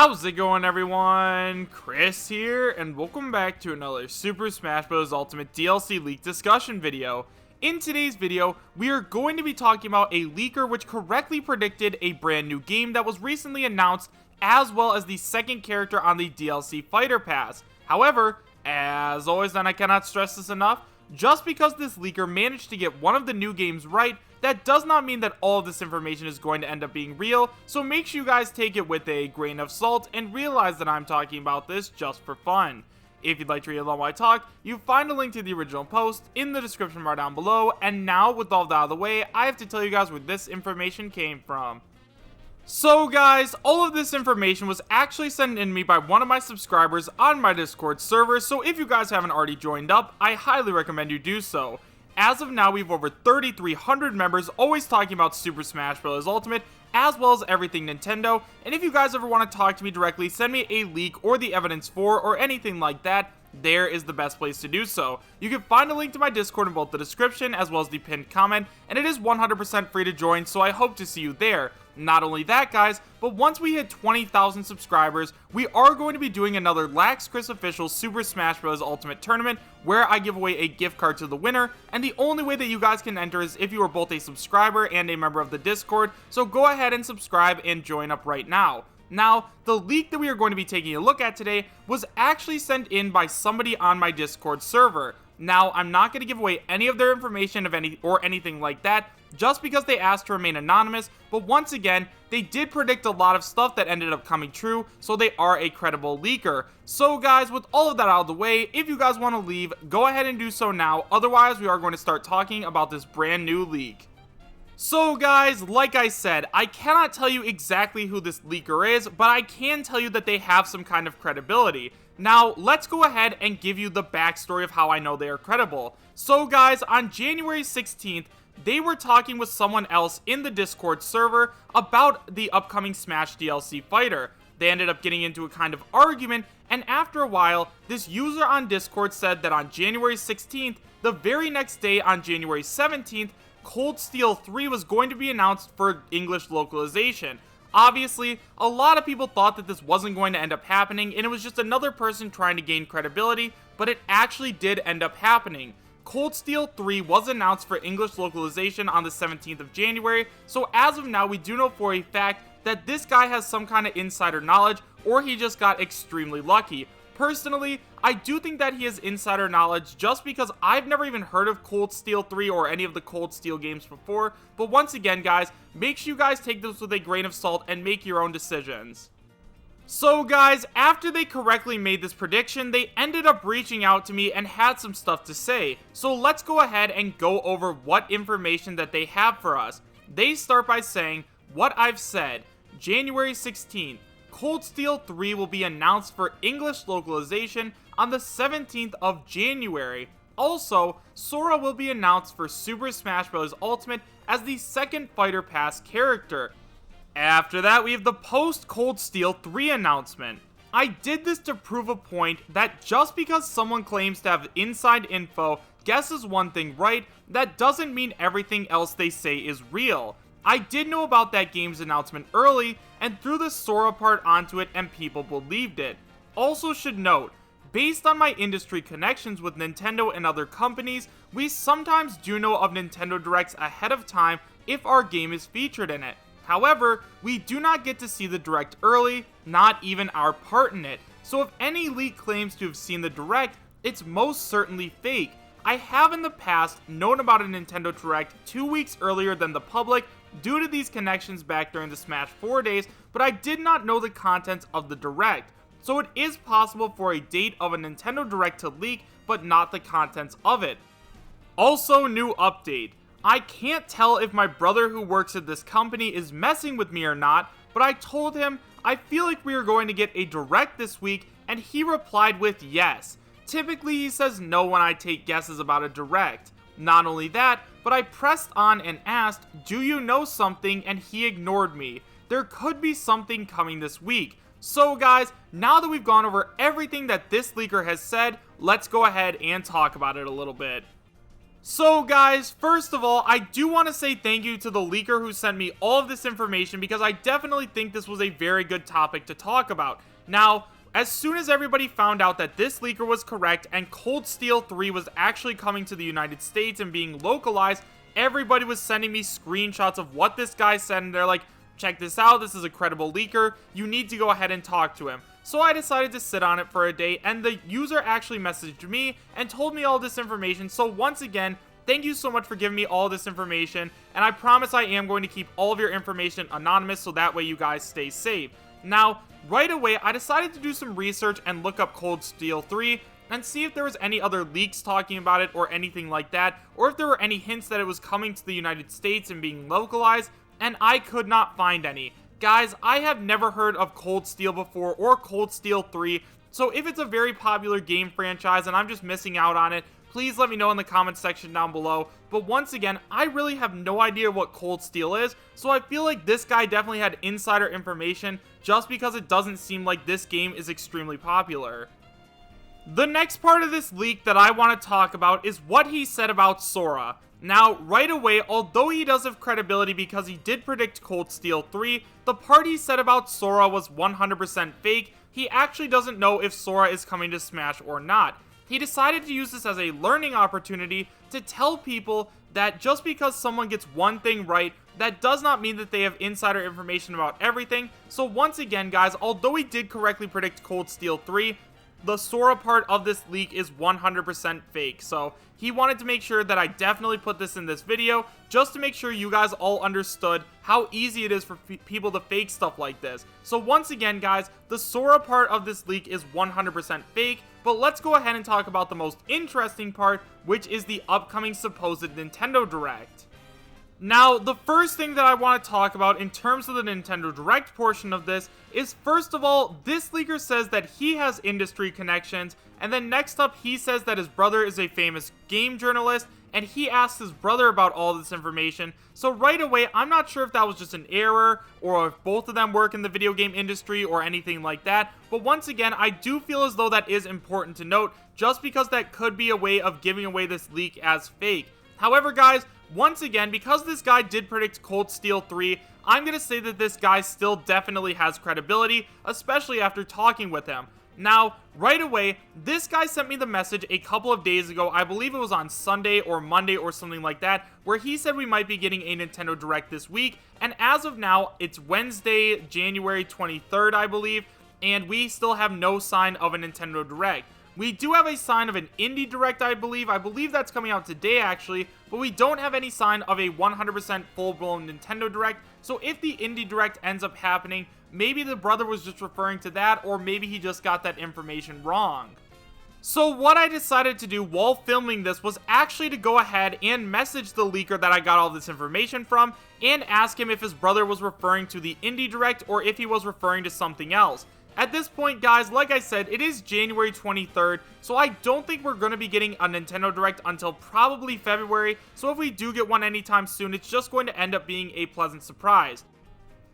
How's it going, everyone? Chris here, and welcome back to another Super Smash Bros. Ultimate DLC leak discussion video. In today's video, we are going to be talking about a leaker which correctly predicted a brand new game that was recently announced, as well as the second character on the DLC Fighter Pass. However, as always, and I cannot stress this enough, just because this leaker managed to get one of the new games right, that does not mean that all of this information is going to end up being real, so make sure you guys take it with a grain of salt and realize that I'm talking about this just for fun. If you'd like to read along while I talk, you find a link to the original post in the description bar down below, and now with all that out of the way, I have to tell you guys where this information came from. So guys, all of this information was actually sent in to me by one of my subscribers on my Discord server, so if you guys haven't already joined up, I highly recommend you do so. As of now, we have over 3,300 members always talking about Super Smash Bros. Ultimate, as well as everything Nintendo, and if you guys ever want to talk to me directly, send me a leak or the evidence for or anything like that, there is the best place to do so. You can find a link to my Discord in both the description as well as the pinned comment, and it is 100% free to join, so I hope to see you there. Not only that, guys, but once we hit 20,000 subscribers, we are going to be doing another Lax Chris official Super Smash Bros. Ultimate Tournament, where I give away a gift card to the winner, and the only way that you guys can enter is if you are both a subscriber and a member of the Discord, so go ahead and subscribe and join up right now. Now, the leak that we are going to be taking a look at today was actually sent in by somebody on my Discord server. Now, I'm not going to give away any of their information or anything like that, just because they asked to remain anonymous, but once again, they did predict a lot of stuff that ended up coming true, so they are a credible leaker. So guys, with all of that out of the way, if you guys want to leave, go ahead and do so now, otherwise we are going to start talking about this brand new leak. So guys, like I said, I cannot tell you exactly who this leaker is, but I can tell you that they have some kind of credibility. Now, let's go ahead and give you the backstory of how I know they are credible. So guys, on January 16th, they were talking with someone else in the Discord server about the upcoming Smash DLC fighter. They ended up getting into a kind of argument, and after a while, this user on Discord said that on January 16th, the very next day on January 17th, Cold Steel 3 was going to be announced for English localization. Obviously, a lot of people thought that this wasn't going to end up happening, and it was just another person trying to gain credibility, but it actually did end up happening. Cold Steel 3 was announced for English localization on the 17th of January, so as of now, we do know for a fact that this guy has some kind of insider knowledge, or he just got extremely lucky. Personally, I do think that he has insider knowledge just because I've never even heard of Cold Steel 3 or any of the Cold Steel games before, but once again guys, make sure you guys take this with a grain of salt and make your own decisions. So guys, after they correctly made this prediction, they ended up reaching out to me and had some stuff to say. So let's go ahead and go over what information that they have for us. They start by saying, what I've said, January 16th, Cold Steel 3 will be announced for English localization on the 17th of January. Also, Sora will be announced for Super Smash Bros. Ultimate as the second Fighter Pass character. After that, we have the post-Cold Steel 3 announcement. I did this to prove a point that just because someone claims to have inside info, guesses one thing right, that doesn't mean everything else they say is real. I did know about that game's announcement early, and threw the Sora part onto it and people believed it. Also should note, based on my industry connections with Nintendo and other companies, we sometimes do know of Nintendo Directs ahead of time if our game is featured in it. However, we do not get to see the Direct early, not even our part in it. So if any leak claims to have seen the Direct, it's most certainly fake. I have in the past known about a Nintendo Direct 2 weeks earlier than the public due to these connections back during the Smash 4 days, but I did not know the contents of the Direct. So it is possible for a date of a Nintendo Direct to leak, but not the contents of it. Also, new update. I can't tell if my brother who works at this company is messing with me or not, but I told him I feel like we are going to get a Direct this week, and he replied with yes. Typically he says no when I take guesses about a Direct. Not only that, but I pressed on and asked, do you know something, and he ignored me. There could be something coming this week. So guys, now that we've gone over everything that this leaker has said, let's go ahead and talk about it a little bit. So guys, first of all, I do want to say thank you to the leaker who sent me all of this information because I definitely think this was a very good topic to talk about. Now, as soon as everybody found out that this leaker was correct and Cold Steel 3 was actually coming to the United States and being localized, everybody was sending me screenshots of what this guy said, and they're like, check this out, this is a credible leaker, you need to go ahead and talk to him. So I decided to sit on it for a day, and the user actually messaged me and told me all this information. So once again, thank you so much for giving me all this information, and I promise I am going to keep all of your information anonymous so that way you guys stay safe. Now, right away, I decided to do some research and look up Cold Steel 3 and see if there was any other leaks talking about it or anything like that, or if there were any hints that it was coming to the United States and being localized, and I could not find any. Guys, I have never heard of Cold Steel before or Cold Steel 3, so if it's a very popular game franchise and I'm just missing out on it, please let me know in the comments section down below. But once again, I really have no idea what Cold Steel is, so I feel like this guy definitely had insider information just because it doesn't seem like this game is extremely popular. The next part of this leak that I want to talk about is what he said about Sora. Now, right away, although he does have credibility because he did predict Cold Steel 3, the part he said about Sora was 100% fake. He actually doesn't know if Sora is coming to Smash or not. He decided to use this as a learning opportunity to tell people that just because someone gets one thing right, that does not mean that they have insider information about everything. So once again, guys, although he did correctly predict Cold Steel 3, the Sora part of this leak is 100% fake. So he wanted to make sure that I definitely put this in this video just to make sure you guys all understood how easy it is for people to fake stuff like this. So once again, guys, the Sora part of this leak is 100% fake, but let's go ahead and talk about the most interesting part, which is the upcoming supposed Nintendo Direct. Now, the first thing that I want to talk about in terms of the Nintendo Direct portion of this is, first of all, this leaker says that he has industry connections, and then next up, he says that his brother is a famous game journalist, and he asks his brother about all this information. So right away, I'm not sure if that was just an error, or if both of them work in the video game industry, or anything like that, but once again, I do feel as though that is important to note, just because that could be a way of giving away this leak as fake. However, guys, once again, because this guy did predict Cold Steel 3, I'm going to say that this guy still definitely has credibility, especially after talking with him. Now, right away, this guy sent me the message a couple of days ago, I believe it was on Sunday or Monday or something like that, where he said we might be getting a Nintendo Direct this week, and as of now, it's Wednesday, January 23rd, I believe, and we still have no sign of a Nintendo Direct. We do have a sign of an Indie Direct, I believe that's coming out today actually, but we don't have any sign of a 100% full-blown Nintendo Direct, so if the Indie Direct ends up happening, maybe the brother was just referring to that, or maybe he just got that information wrong. So what I decided to do while filming this was actually to go ahead and message the leaker that I got all this information from, and ask him if his brother was referring to the Indie Direct, or if he was referring to something else. At this point, guys, like I said, it is January 23rd, so I don't think we're going to be getting a Nintendo Direct until probably February, so if we do get one anytime soon, it's just going to end up being a pleasant surprise.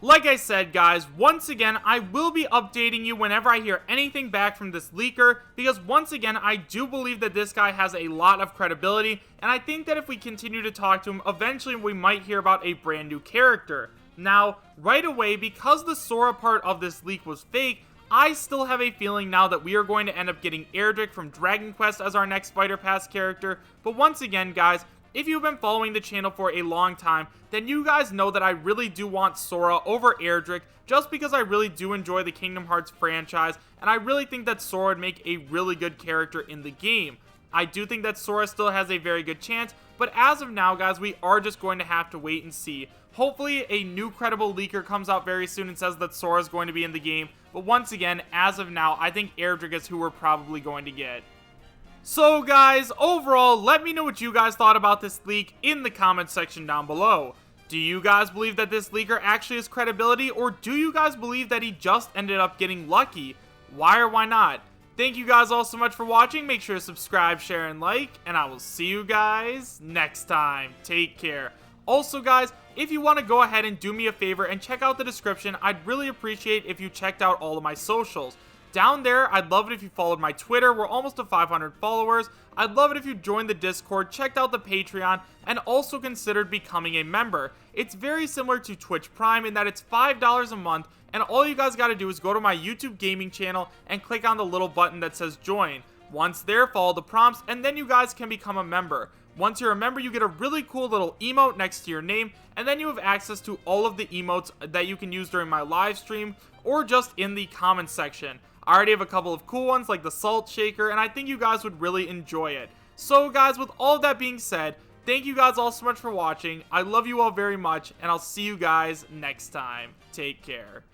Like I said, guys, once again, I will be updating you whenever I hear anything back from this leaker, because once again, I do believe that this guy has a lot of credibility, and I think that if we continue to talk to him, eventually we might hear about a brand new character. Now, right away, because the Sora part of this leak was fake, I still have a feeling now that we are going to end up getting Erdrick from Dragon Quest as our next Fighter Pass character, but once again, guys, if you've been following the channel for a long time, then you guys know that I really do want Sora over Erdrick, just because I really do enjoy the Kingdom Hearts franchise, and I really think that Sora would make a really good character in the game. I do think that Sora still has a very good chance, but as of now, guys, we are just going to have to wait and see. Hopefully, a new credible leaker comes out very soon and says that Sora is going to be in the game, but once again, as of now, I think Erdrick is who we're probably going to get. So guys, overall, let me know what you guys thought about this leak in the comments section down below. Do you guys believe that this leaker actually has credibility, or do you guys believe that he just ended up getting lucky? Why or why not? Thank you guys all so much for watching. Make sure to subscribe, share, and like, and I will see you guys next time. Take care. Also, guys, if you want to go ahead and do me a favor and check out the description, I'd really appreciate if you checked out all of my socials. Down there, I'd love it if you followed my Twitter. We're almost to 500 followers. I'd love it if you joined the Discord, checked out the Patreon, and also considered becoming a member. It's very similar to Twitch Prime in that it's $5 a month, and all you guys gotta do is go to my YouTube gaming channel and click on the little button that says join. Once there, follow the prompts, and then you guys can become a member. Once you're a member, you get a really cool little emote next to your name, and then you have access to all of the emotes that you can use during my live stream or just in the comments section. I already have a couple of cool ones like the salt shaker, and I think you guys would really enjoy it. So guys, with all of that being said, thank you guys all so much for watching. I love you all very much, and I'll see you guys next time. Take care.